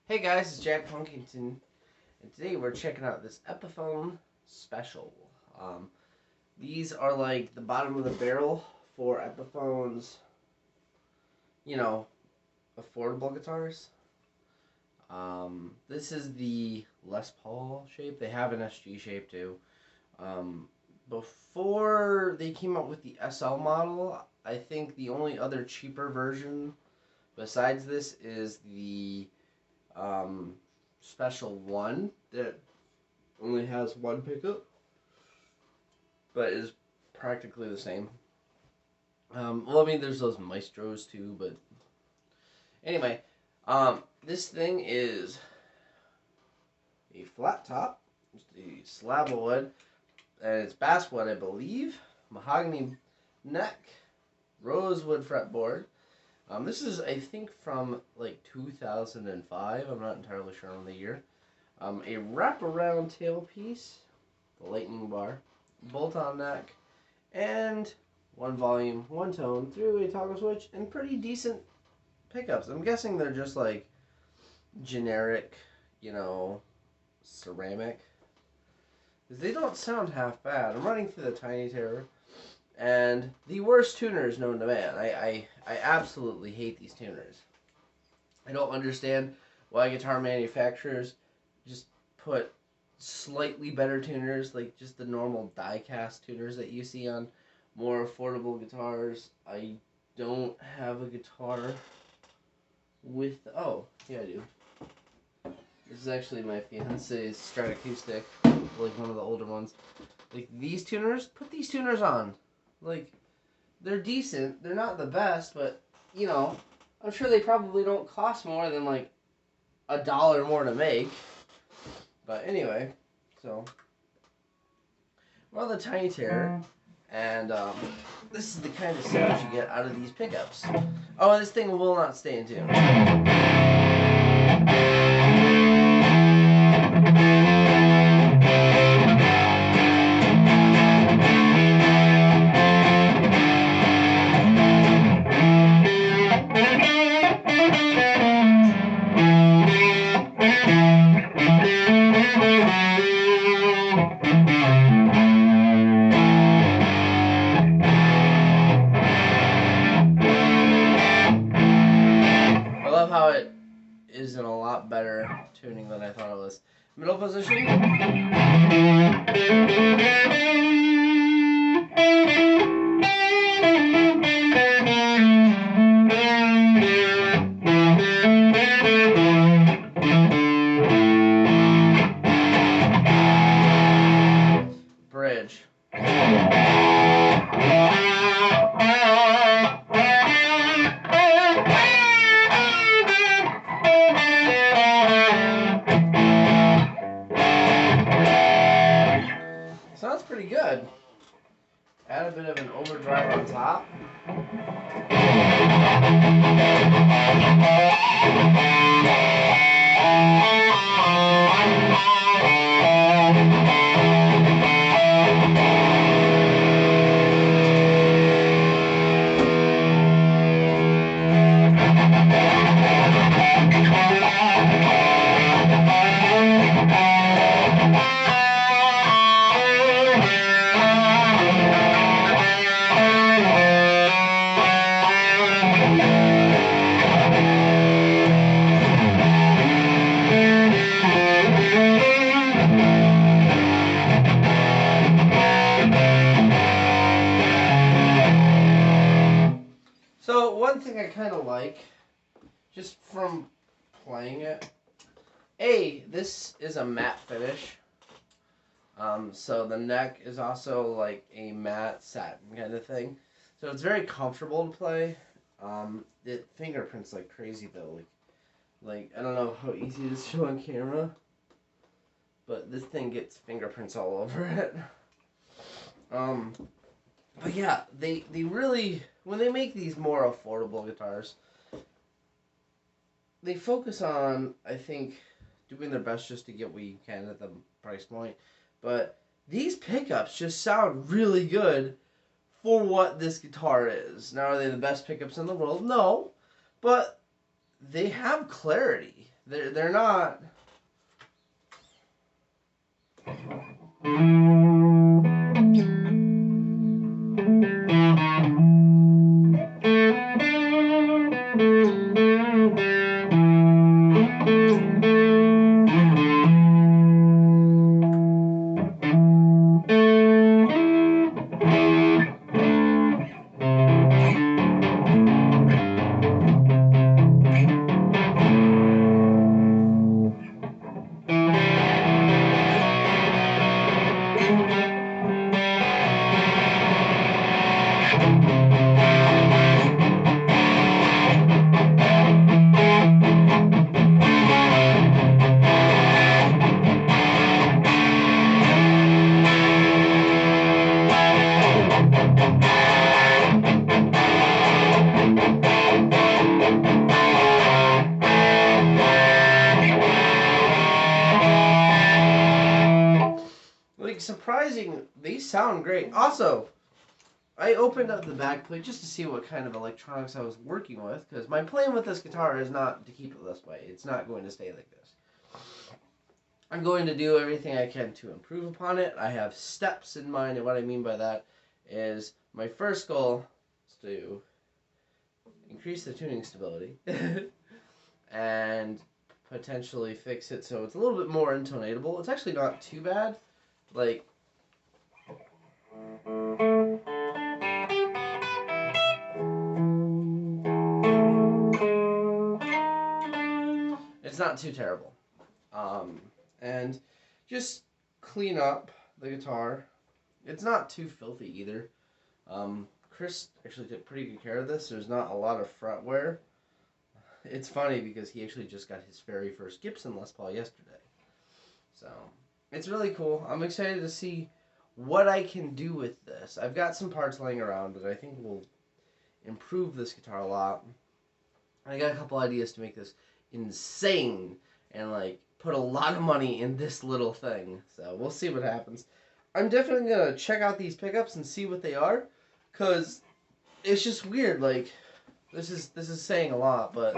Hey guys, it's Jack Punkington, and today we're checking out this Epiphone special. Um, these are like the bottom of the barrel for Epiphone's, you know, affordable guitars. This is the Les Paul shape. They have an SG shape too. Um, Before they came out with the SL model, I think the only other cheaper version besides this is the um, special one that only has one pickup, but is practically the same. Well, I mean, there's those Maestros too, but anyway, this thing is a flat top, just a slab of wood, and it's basswood, I believe, mahogany neck, rosewood fretboard. This is, I think, from like 2005. I'm not entirely sure on the year. A wraparound tailpiece, the lightning bar, bolt-on neck, and one volume, one tone through a toggle switch, and pretty decent pickups. I'm guessing they're just like generic, ceramic. They don't sound half bad. I'm running through the Tiny Terror, and the worst tuners known to man. I absolutely hate these tuners. I don't understand why guitar manufacturers just put slightly better tuners, like just the normal die-cast tuners that you see on more affordable guitars. I don't have a guitar with... Oh, yeah, I do. This is actually my fiance's Stratocaster, like one of the older ones. Like, these tuners, put these tuners on. Like, they're decent. They're not the best, but, I'm sure they probably don't cost more than, like, $1 more to make. But anyway, so we're on the Tiny Terror, and this is the kind of sound you get out of these pickups. Oh, and this thing will not stay in tune. I love how it is in a lot better tuning than I thought it was. Middle position. Bridge. Sounds pretty good. Add a bit of an overdrive on top. So one thing I kind of like, just from playing it, this is a matte finish. So the neck is also like a matte satin kind of thing. So it's very comfortable to play. It fingerprints like crazy though. Like I don't know how easy it is to show on camera, but this thing gets fingerprints all over it. But yeah, they really, when they make these more affordable guitars, they focus on, I think, doing their best just to get what you can at the price point. But these pickups just sound really good for what this guitar is. Now, are they the best pickups in the world? No. But they have clarity. They're not. Like, surprising, they sound great. Also, I opened up the back plate just to see what kind of electronics I was working with, because my plan with this guitar is not to keep it this way. It's not going to stay like this. I'm going to do everything I can to improve upon it. I have steps in mind, and what I mean by that is my first goal is to increase the tuning stability and potentially fix it so it's a little bit more intonatable. It's actually not too bad. Like, it's not too terrible. And just clean up the guitar. It's not too filthy either. Chris actually took pretty good care of this. There's not a lot of fret wear. It's funny because he actually just got his very first Gibson Les Paul yesterday. So, it's really cool. I'm excited to see what I can do with this. I've got some parts laying around that I think will improve this guitar a lot. I got a couple ideas to make this insane and, like, put a lot of money in this little thing. So, we'll see what happens. I'm definitely going to check out these pickups and see what they are, because it's just weird. Like, this is saying a lot, but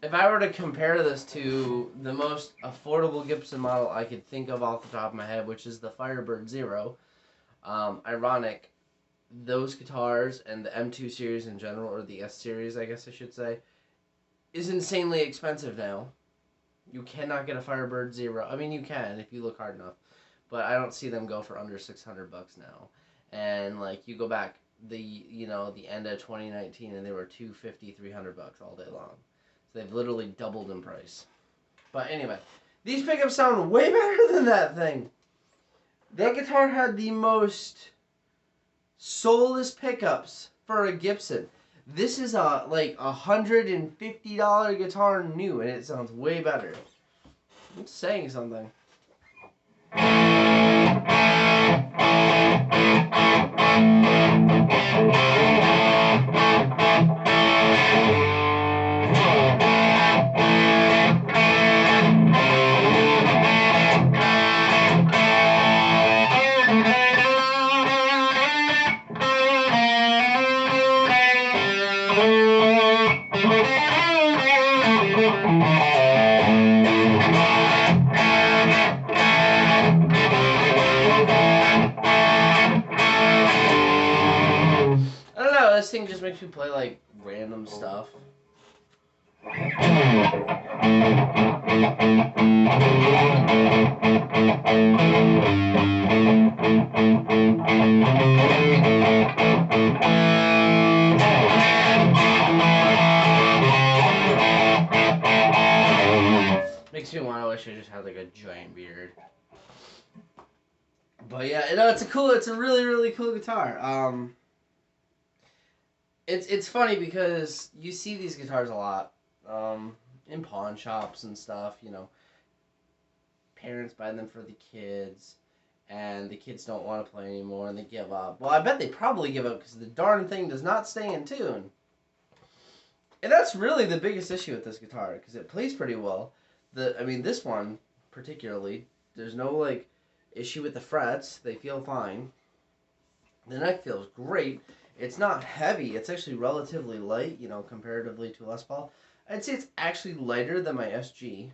if I were to compare this to the most affordable Gibson model I could think of off the top of my head, which is the Firebird Zero, ironic, those guitars and the M2 series in general, or the S series, I guess I should say, is insanely expensive now. You cannot get a Firebird Zero. I mean, you can if you look hard enough, but I don't see them go for under $600 now. And like, you go back the end of 2019, and they were $250, $300 all day long. So they've literally doubled in price. But anyway, these pickups sound way better than that thing. That guitar had the most soulless pickups for a Gibson. This is a like $150 guitar new, and it sounds way better. I'm saying something. This thing just makes you play like random stuff. Makes me want to wish I just had like a giant beard. But yeah, it's a really, really cool guitar. It's funny because you see these guitars a lot in pawn shops and stuff, Parents buy them for the kids, and the kids don't want to play anymore, and they give up. Well, I bet they probably give up because the darn thing does not stay in tune. And that's really the biggest issue with this guitar, because it plays pretty well. This one particularly, there's no like issue with the frets; they feel fine. The neck feels great. It's not heavy. It's actually relatively light, comparatively to Les Paul. I'd say it's actually lighter than my SG.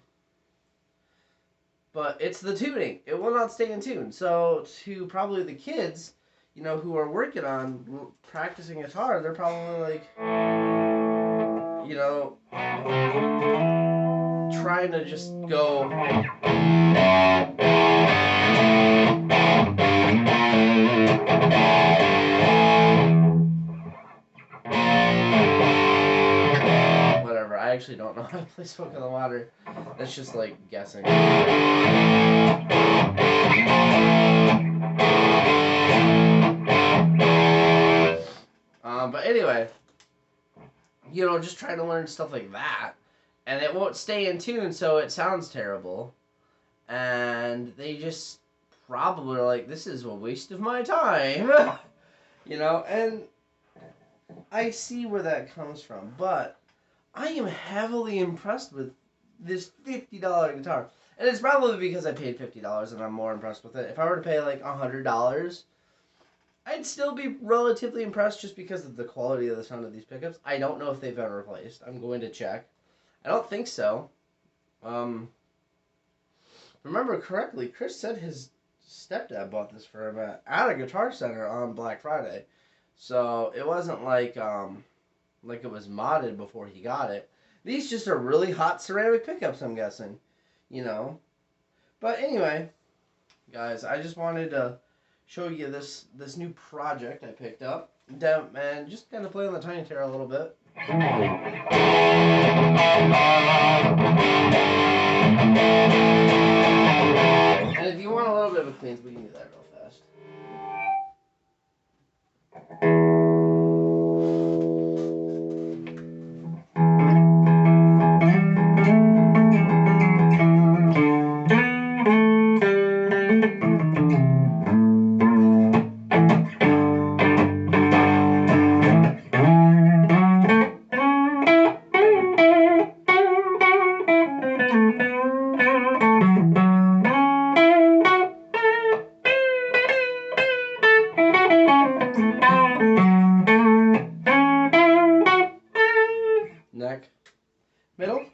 But it's the tuning. It will not stay in tune. So to probably the kids, who are working on practicing guitar, they're probably like, trying to just go. Whatever. I actually don't know how to play Smoke on the Water. That's just like guessing. But anyway, just trying to learn stuff like that. And it won't stay in tune, so it sounds terrible. And they just probably are like, this is a waste of my time. And I see where that comes from. But I am heavily impressed with this $50 guitar. And it's probably because I paid $50 and I'm more impressed with it. If I were to pay like $100, I'd still be relatively impressed just because of the quality of the sound of these pickups. I don't know if they've been replaced. I'm going to check. I don't think so. Remember correctly, Chris said his stepdad bought this for him at a Guitar Center on Black Friday. So it wasn't like it was modded before he got it. These just are really hot ceramic pickups, I'm guessing. But anyway, guys, I just wanted to show you this new project I picked up. And just kind of play on the Tiny Terror a little bit. And if you want a little bit of a cleans, we can do that real fast. Neck, middle.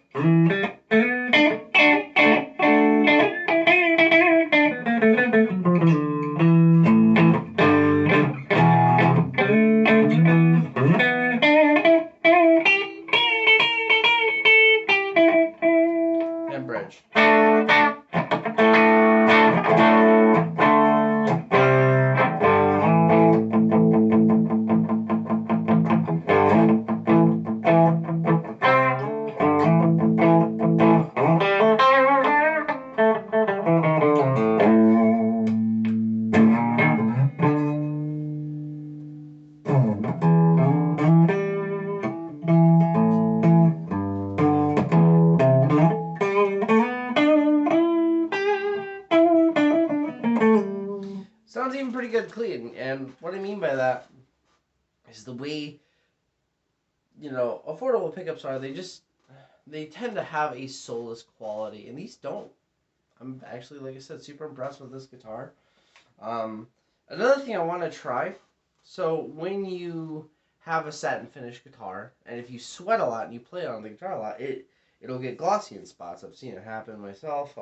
And bridge. Sounds even pretty good clean, and what I mean by that is the way, affordable pickups are, they tend to have a soulless quality, and these don't. I'm actually, like I said, super impressed with this guitar. Another thing I want to try, so when you have a satin finish guitar, and if you sweat a lot and you play on the guitar a lot, it'll get glossy in spots. I've seen it happen myself.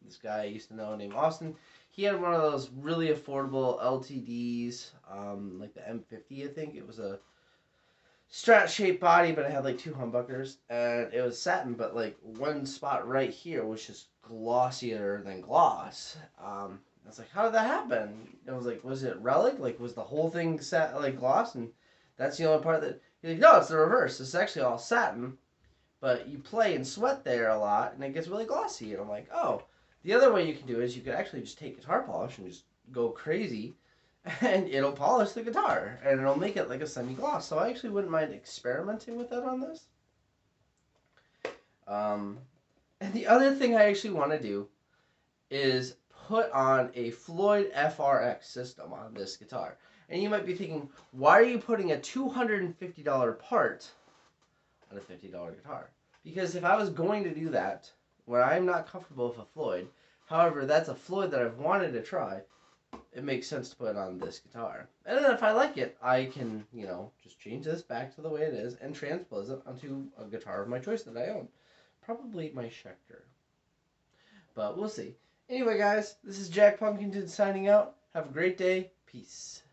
This guy I used to know named Austin, he had one of those really affordable LTDs, like the M50, I think. It was a Strat-shaped body, but it had like two humbuckers, and it was satin, but like one spot right here was just glossier than gloss. I was like, how did that happen? I was like, was it relic? Like, was the whole thing like gloss? And that's the only part that you're like, no, it's the reverse. It's actually all satin, but you play and sweat there a lot, and it gets really glossy. And I'm like, oh. The other way you can do it is you could actually just take guitar polish and just go crazy, and it'll polish the guitar, and it'll make it like a semi-gloss. So I actually wouldn't mind experimenting with that on this. And the other thing I actually want to do is put on a Floyd FRX system on this guitar. And you might be thinking, why are you putting a $250 part on a $50 guitar. Because if I was going to do that, where I'm not comfortable with a Floyd, however, that's a Floyd that I've wanted to try, it makes sense to put it on this guitar. And then if I like it, I can, just change this back to the way it is and transpose it onto a guitar of my choice that I own. Probably my Schecter. But we'll see. Anyway, guys, this is Jack Punkington signing out. Have a great day. Peace.